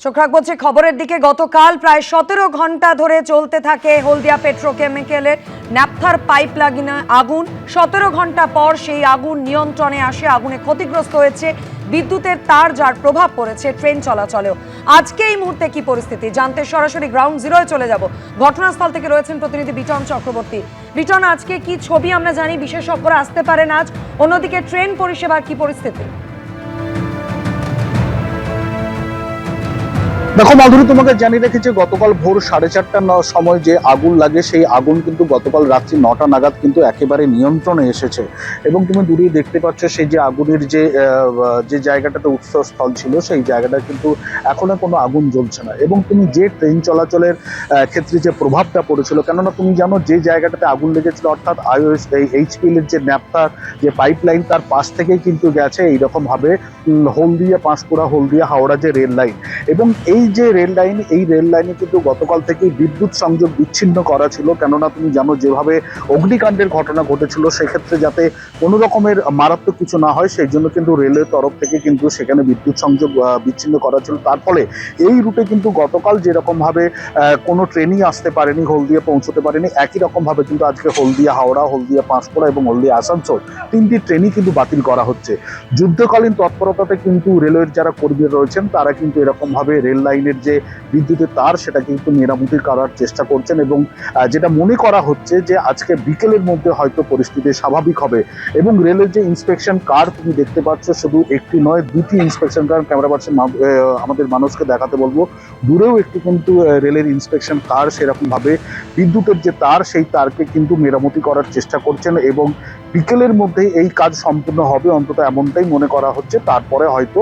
চোখ রাখবো যে খবরের দিকে। গতকাল প্রায় 17 ঘন্টা ধরে চলতে থাকে হলদিয়া পেট্রোকেমিক্যালের ন্যাপথার পাইপ লাইনে আগুন। 17 ঘন্টা পর সেই আগুন নিয়ন্ত্রণে আসে। আগুনে ক্ষতিগ্রস্ত হয়েছে বিদ্যুতের তার, যার প্রভাব পড়েছে ট্রেন চলাচলেও। আজকে এই মুহূর্তে কি পরিস্থিতি জানতে সরাসরি গ্রাউন্ড জিরোয় চলে যাব। ঘটনাস্থল থেকে রয়েছেন প্রতিনিধি বিটন চক্রবর্তী। বিটন, আজকে কি ছবি আমরা জানি, বিশেষজ্ঞরা আসতে পারেন আজ, অন্যদিকে ট্রেন পরিষেবার কি পরিস্থিতি? দেখো মাধুরী, তোমাকে জানিয়ে রেখেছি গতকাল ভোর 4:30টার সময় যে আগুন লাগে, সেই আগুন কিন্তু গতকাল রাত্রি 9টা নাগাদ কিন্তু একেবারে নিয়ন্ত্রণে এসেছে। এবং তুমি দূরে দেখতে পাচ্ছ সেই যে আগুনের যে জায়গাটাতে উৎসস্থল ছিল, সেই জায়গাটা কিন্তু এখনো কোনো আগুন জ্বলছে না। এবং তুমি যে ট্রেন চলাচলের ক্ষেত্রে যে প্রভাবটা পড়েছিল, কেননা তুমি জানো যে জায়গাটাতে আগুন লেগেছিল অর্থাৎ এইচপিএল এর যে ন্যাপথার যে পাইপ লাইন, তার পাশ থেকেই কিন্তু গেছে এইরকম ভাবে হলদিয়া পাঁশকুড়া হলদিয়া হাওড়া যে রেল লাইন। এবং এই যে রেল লাইনে কিন্তু গতকাল থেকেই বিদ্যুৎ সংযোগ বিচ্ছিন্ন করা ছিল। কেননা তুমি জানো যেভাবে অগ্নিকাণ্ডের ঘটনা ঘটেছিল, সেক্ষেত্রে যাতে কোনো রকমের মারাত্মক কিছু না হয় সেই জন্য কিন্তু রেলের তরফ থেকে কিন্তু সেখানে বিদ্যুৎ সংযোগ বিচ্ছিন্ন করা ছিল। তার ফলে এই রুটে কিন্তু গতকাল যেরকম ভাবে কোনো ট্রেনই আসতে পারেনি, হলদিয়া পৌঁছতে পারেনি, একই রকম ভাবে কিন্তু আজকে হলদিয়া হাওড়া, হলদিয়া পাঁশকুড়া এবং হলদিয়া আসানসোল 3টি ট্রেনই কিন্তু বাতিল করা হচ্ছে। যুদ্ধকালীন তৎপরতাতে কিন্তু রেলওয়ের যারা কর্মী রয়েছেন তারা কিন্তু এরকম ভাবে রেল লাইনের যে বিদ্যুতের তার সেটা কিন্তু মেরামতি করার চেষ্টা করছেন। এবং যেটা মনে করা হচ্ছে যে আজকে বিকেলের মধ্যে হয়তো পরিস্থিতি স্বাভাবিক হবে। এবং রেলের যে ইন্সপেকশন কার তুমি দেখতে পাচ্ছ, শুধু একটি নয়, 2টি ইন্সপেকশন কার, ক্যামেরা পার্সন আমাদের মানুষকে দেখাতে বলবো, দূরেও একটি কিন্তু রেলের ইন্সপেকশন কার সেরকম ভাবে বিদ্যুতের যে তার, সেই তারকে কিন্তু মেরামতি করার চেষ্টা করছেন। এবং বিকেলের মধ্যে এই কাজ সম্পূর্ণ হবে, অন্তত এমনটাই মনে করা হচ্ছে। তারপরে হয়তো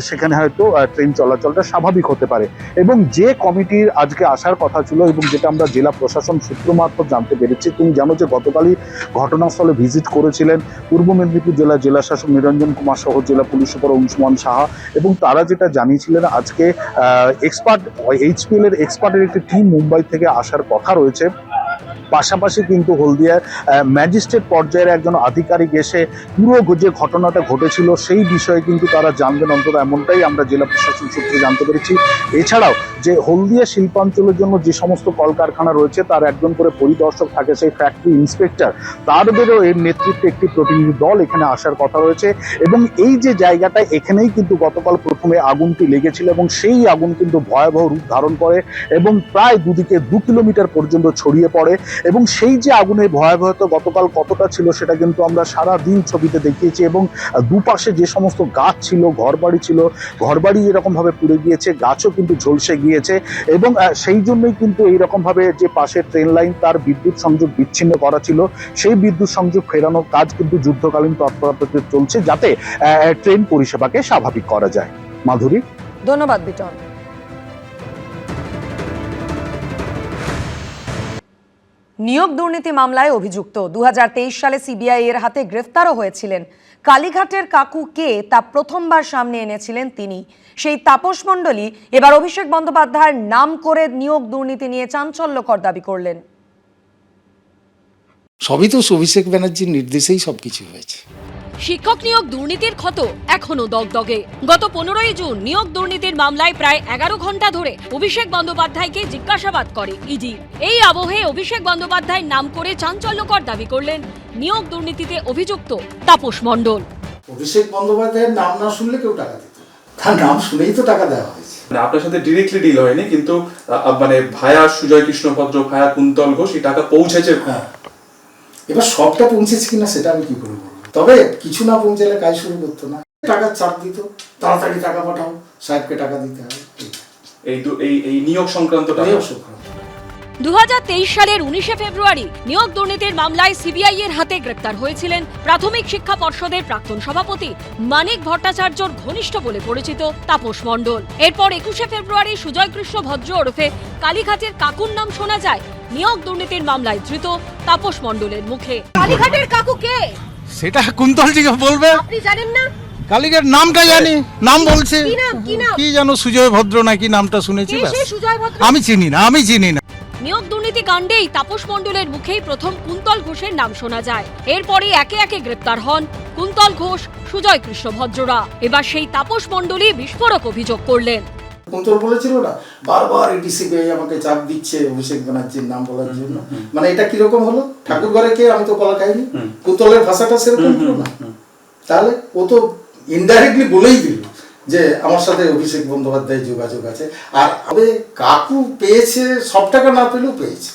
সেখানে হয়তো ট্রেন চলাচলটা স্বাভাবিক হতে পারে। এবং যে কমিটির আজকে আসার কথা ছিল এবং যেটা আমরা জেলা প্রশাসন সূত্র মারফত জানতে পেরেছি, তুমি জানো যে গতকালই ঘটনাস্থলে ভিজিট করেছিলেন পূর্ব মেদিনীপুর জেলা শাসক নিরঞ্জন কুমার সহ জেলা পুলিশ সুপার অংশুমান সাহা। এবং তারা যেটা জানিয়েছিলেন, আজকে এইচপিএল এর এক্সপার্টের একটি টিম মুম্বাই থেকে আসার কথা রয়েছে। পাশাপাশি কিন্তু হলদিয়ার ম্যাজিস্ট্রেট পর্যায়ের একজন আধিকারিক এসে পুরো যে ঘটনাটা ঘটেছিল সেই বিষয়ে কিন্তু তারা জানবেন, অন্তত এমনটাই আমরা জেলা প্রশাসন সূত্রে জানতে পেরেছি। এছাড়াও যে হলদিয়া শিল্পাঞ্চলের জন্য যে সমস্ত কলকারখানা রয়েছে তার একজন করে পরিদর্শক থাকে, সেই ফ্যাক্টরি ইন্সপেক্টর, তাদেরও এর নেতৃত্বে একটি প্রতিনিধি দল এখানে আসার কথা রয়েছে। এবং এই যে জায়গাটা, এখানেই কিন্তু গতকাল প্রথমে আগুনটি লেগেছিল এবং সেই আগুন কিন্তু ভয়াবহ রূপ ধারণ করে এবং প্রায় দুদিকে 2 কিলোমিটার পর্যন্ত ছড়িয়ে পড়ে। এবং সেই যে আগুনের ভয়াবহতা গতকাল কতটা ছিল সেটা কিন্তু আমরা সারা দিন ছবিতে দেখিয়েছি। এবং দুপাশে যে সমস্ত গাছ ছিল, ঘরবাড়ি এরকম ভাবে পুড়ে গিয়েছে, গাছও কিন্তু ঝলসে গিয়েছে। এবং সেই জন্যই কিন্তু এইরকম ভাবে যে পাশে ট্রেন লাইন, তার বিদ্যুৎ সংযোগ বিচ্ছিন্ন করা ছিল, সেই বিদ্যুৎ সংযোগ ফেরানোর কাজ কিন্তু যুদ্ধকালীন তৎপরতাতে চলছে, যাতে ট্রেন পরিষেবাকে স্বাভাবিক করা যায়। মাধুরী, ধন্যবাদ বিটন। নিয়োগ দুর্নীতি মামলায় অভিযুক্ত 2023 সালে সিবিআই এর হাতে গ্রেফতারও হয়েছিলেন কালীঘাটের কাকু কে, তা প্রথমবার সামনে এনেছিলেন তিনি। সেই তাপস মণ্ডলী এবার অভিষেক বন্দ্যোপাধ্যায়ের নাম করে নিয়োগ দুর্নীতি নিয়ে চাঞ্চল্যকর দাবি করলেন। সবই তো অভিষেক ব্যানার্জির নির্দেশেই সবকিছু হয়েছে। শিক্ষক নিয়োগ দুর্নীতির ক্ষত এখনো দগদগে। গত 15ই জুন নিয়োগ দুর্নীতির মামলায় প্রায় 11 ঘন্টা ধরে অভিষেক বন্দ্যোপাধ্যায়কে জিজ্ঞাসাবাদ করে ইডি। এই আবহে অভিষেক বন্দ্যোপাধ্যায়ের নাম করে চাঞ্চল্যকর দাবি করলেন নিয়োগ দুর্নীতিতে অভিযুক্ত তাপস মণ্ডল। অভিষেক বন্দ্যোপাধ্যায়ের নাম না শুনলে কেউ টাকা দিত না, তার নাম শুনেই তো টাকা দেওয়া হয়েছে। আপনার সাথে ডিরেক্টলি ডিল হয়নি, কিন্তু ভায়া সুজয় কৃষ্ণ ভদ্র, ভায়া কুন্তল ঘোষ এই টাকা পৌঁছেছে। হ্যাঁ, এবার সবটা পৌঁছেছে কিনা সেটা আমি কি করে বলবো, তবে কিছু না পৌঁছালে কাজ শুরু করতো না। টাকার চাপ দিত, তাড়াতাড়ি টাকা পাঠাও, সাহেবকে টাকা দিতে হবে। এই নিয়োগ সংক্রান্ত 2023 সালের 19শে ফেব্রুয়ারি নিয়োগ দুর্নীতির মামলায় সিবিআই এর হাতে গ্রেপ্তার হয়েছিলেন প্রাথমিক শিক্ষা পর্ষদের প্রাক্তন সভাপতি মানিক ভট্টাচার্যর ঘনিষ্ঠ বলে পরিচিত তাপস মণ্ডল। এরপর 21শে ফেব্রুয়ারি সুজয় কৃষ্ণ ভদ্র ওরফে কালীঘাটের কাকুর নাম শোনা যায় নিয়োগ দুর্নীতির মামলায় ধৃত তাপস মণ্ডলের মুখে। কালীঘাটের কাকু কে সেটা কুন্তলজিকে বলবে, আপনি জানেন না? কালীঘাট নামটা জানি, নাম বলছে কি নাম? কি জানো, সুজয় ভদ্র নাকি নামটা শুনেছি, কে সে সুজয় ভদ্র? আমি চিনি না। নিয়োগ দুর্নীতি কাণ্ডেই তাপস মণ্ডলের মুখেই প্রথম কুন্তল ঘোষের নাম শোনা যায়। এরপরে একে একে গ্রেপ্তার হন কুন্তল ঘোষ, সুজয় কৃষ্ণ ভদ্ররা। এবার সেই তাপস মণ্ডলী বিস্ফোরক অভিযোগ করলেন। কুন্তল বলেছিল না, বারবার এডিসিবিআই আমাকে চাপ দিচ্ছে অভিষেক ব্যানার্জির নাম বলার জন্য। মানে এটা কিরকম হলো, ঠাকুর ঘরে কে, আমি তো কলা খাইনি। কুন্তলের ভাষাটা সেরকম হলো না। তাহলে ও তো ইনডাইরেক্টলি বলেই দিল যে আমার সাথে অভিষেক বন্দ্যোপাধ্যায় যোগাযোগ আছে। আর তবে কাকু পেয়েছে, সব টাকা না পেলেও পেয়েছে,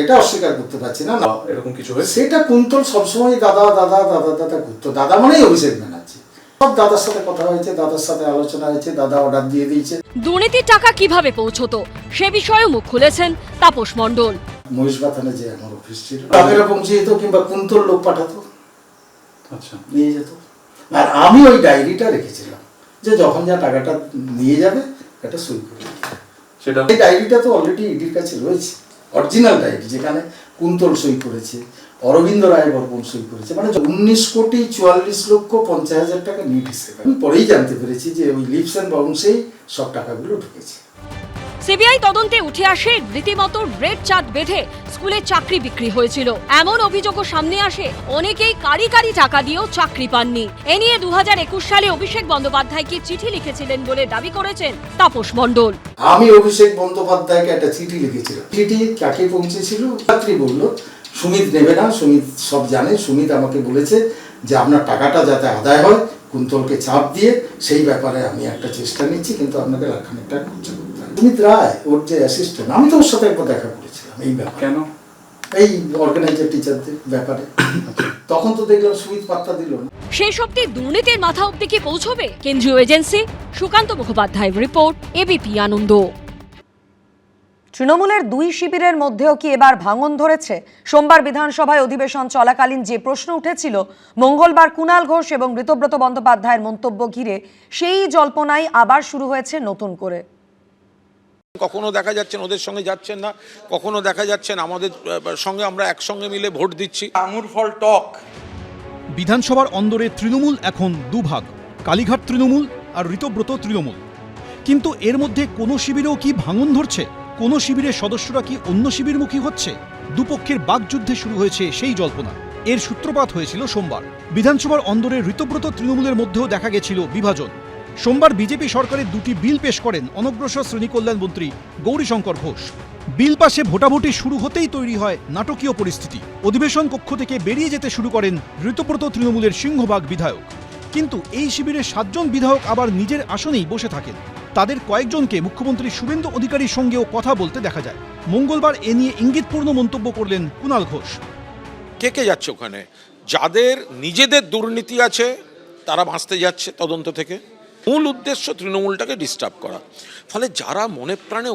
এটা অস্বীকার করতে পারছি না। এরকম কিছু হয়েছে? সেটা কুন্তল সবসময় দাদা দাদা দাদা দাদা করতো। দাদা মানেই অভিষেক ব্যানার্জি। সব দাদার সাথে কথা হয়েছে, দাদার সাথে আলোচনা হয়েছে, দাদা অর্ডার দিয়ে দিয়েছে। দুর্নীতির টাকা কিভাবে পৌঁছতো সে বিষয়েও মুখ খুলেছেন তাপস মণ্ডল। মহিষবাথানে যে আমার অফিস ছিল, টাকাটা পৌঁছে যেত, কিংবা কুন্তল লোক পাঠাতো, আচ্ছা, নিয়ে যেত। আর আমি ওই ডায়েরিটা রেখেছিলাম যে যখন যা টাকাটা নিয়ে যাবে একটা সই করে দিতে। সেটা এই ডায়েরিটা তো অলরেডি ইডির কাছে রয়েছে, অরিজিনাল ডায়েরি, যেখানে কুন্তল সই করেছে, অরবিন্দ রায় বর্মন সই করেছে। মানে 19,44,50,000 টাকা নিট হিসেবে। আমি পরেই জানতে পেরেছি যে ওই লিপস অ্যান্ড বাউন্সেই সব টাকাগুলো ঢুকেছে। সিবিআই তদন্তে উঠে আসে রীতিমতো রেড চাঁদ বেঁধে স্কুলে চাকরি বিক্রি হয়েছিল এমন অভিযোগও সামনে আসে। অনেকেই কারি কারি টাকা দিয়েও চাকরি পাননি। এ নিয়ে 2021 সালে অভিষেক বন্দ্যোপাধ্যায়কে চিঠি লিখেছিলেন বলে দাবি করেছেন তাপস মণ্ডল। আমি অভিষেক বন্দ্যোপাধ্যায়কে একটা চিঠি লিখেছিলাম। চিঠি কাকে পৌঁছেছিল, ছাত্রী বলল সুমিত নেবে না, সুমিত সব জানে। সুমিত আমাকে বলেছে যে আপনার টাকাটা যাতে আদায় হয়, কুন্তলকে চাপ দিয়ে, সেই ব্যাপারে আমি একটা চেষ্টা নিচ্ছি, কিন্তু আপনাকে লাখখানেক টাকা খরচা করতে হবে। সুমিত রায় ওর যে অ্যাসিস্ট্যান্ট, আমি তো ওর সাথে একবার দেখা করেছিলাম এই ব্যাপারে। কেন? এই অর্গানাইজার টিচারদের ব্যাপারে। তখন তো দেখলাম সুমিত পাত্তা দিল না। সেই সত্যি দুর্নীতির মাথা অব্দি কি পৌঁছবে কেন্দ্রীয় এজেন্সি? সুকান্ত মুখোপাধ্যায়ের রিপোর্ট, এবিপি আনন্দ। তৃণমূলের দুই শিবিরের মধ্যেও কি এবার ভাঙন ধরেছে? সোমবার বিধানসভায় অধিবেশন চলাকালীন যে প্রশ্ন উঠেছিল মঙ্গলবার কুণাল ঘোষ এবং ঋতব্রত বন্দ্যোপাধ্যায়ের মন্তব্য ঘিরে, সেই জল্পনাই আবার শুরু হয়েছে নতুন করে। কখনো দেখা যাচ্ছেন ওদের সঙ্গে যাচ্ছেন না, কখনো দেখা যাচ্ছেন আমাদের সঙ্গে আমরা একসঙ্গে মিলে ভোট দিচ্ছি। আঙুর ফল টক। বিধানসভার অন্দরে তৃণমূল এখন দুভাগ, কালীঘাট তৃণমূল আর ঋতব্রত তৃণমূল। কিন্তু এর মধ্যে কোনো শিবিরেও কি ভাঙন ধরছে? কোনো শিবিরের সদস্যরা কি অন্য শিবিরমুখী হচ্ছে? দুপক্ষের বাকযুদ্ধে শুরু হয়েছে সেই জল্পনা। এর সূত্রপাত হয়েছিল সোমবার। বিধানসভার অন্দরে ঋতব্রত তৃণমূলের মধ্যেও দেখা গেছিল বিভাজন। সোমবার বিজেপি সরকারের দুটি বিল পেশ করেন অনগ্রসর শ্রেণী কল্যাণ মন্ত্রী গৌরীশঙ্কর ঘোষ। বিল পাশে ভোটাভুটি শুরু হতেই তৈরি হয় নাটকীয় পরিস্থিতি। অধিবেশন কক্ষ থেকে বেরিয়ে যেতে শুরু করেন ঋতব্রত তৃণমূলের সিংহভাগ বিধায়ক। কিন্তু এই শিবিরের 7 জন বিধায়ক আবার নিজের আসনেই বসে থাকেন। তাদের কয়েকজনকে মুখ্যমন্ত্রী শুভেন্দু অধিকারীর সঙ্গেও কথা বলতে দেখা যায়। মঙ্গলবার এ নিয়ে ইঙ্গিতপূর্ণ মন্তব্য করলেন কুণাল ঘোষ। কে যাচ্ছে ওখানে? যাদের নিজেদের দুর্নীতি আছে তারা বাঁচতে যাচ্ছে তদন্ত থেকে। মূল উদ্দেশ্য তৃণমূলটাকে ডিস্টার্ব করা। ফলে যারা মনে প্রাণে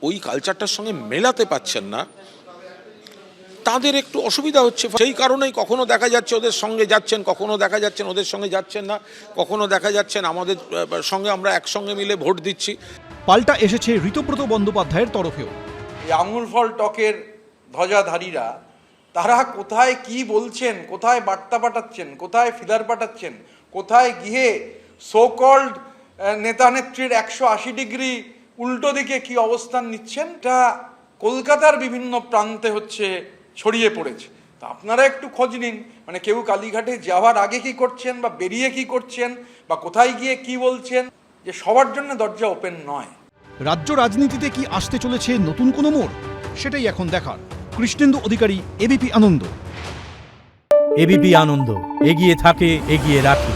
ওই কালচারটার সঙ্গে মেলাতে পাচ্ছেন না, তাদের একটু অসুবিধা হচ্ছে। সেই কারণেই কখনো দেখা যাচ্ছে ওদের সঙ্গে যাচ্ছেন, কখনো দেখা যাচ্ছেন ওদের সঙ্গে যাচ্ছেন না, কখনো দেখা যাচ্ছেন আমাদের সঙ্গে আমরা একসঙ্গে মিলে ভোট দিচ্ছি। পাল্টা এসেছে ঋতব্রত বন্দ্যোপাধ্যায়ের তরফেও। এই আঙুর ফল টকের ধ্বজাধারীরা তারা কোথায় কি বলছেন, কোথায় বার্তা পাঠাচ্ছেন, কোথায় ফিলার পাঠাচ্ছেন, কোথায় গিয়ে সোকল্ড নেতা নেত্রীর 180 ডিগ্রি উল্টো দিকে কি অবস্থান নিচ্ছেন, এটা কলকাতার বিভিন্ন প্রান্তে হচ্ছে ছড়িয়ে পড়েছে। তা আপনারা একটু খোঁজ নিন, মানে কেউ কালীঘাটে যাওয়ার আগে কি করছেন, বা বেরিয়ে কি করছেন, বা কোথায় গিয়ে কি বলছেন, যে সবার জন্য দরজা ওপেন নয়। রাজ্য রাজনীতিতে কি আসতে চলেছে নতুন কোনো মোড়? সেটাই এখন দেখার। কৃষ্ণেন্দু অধিকারী, এবিপি আনন্দ। এবিপি আনন্দ, এগিয়ে থাকে, এগিয়ে রাখে।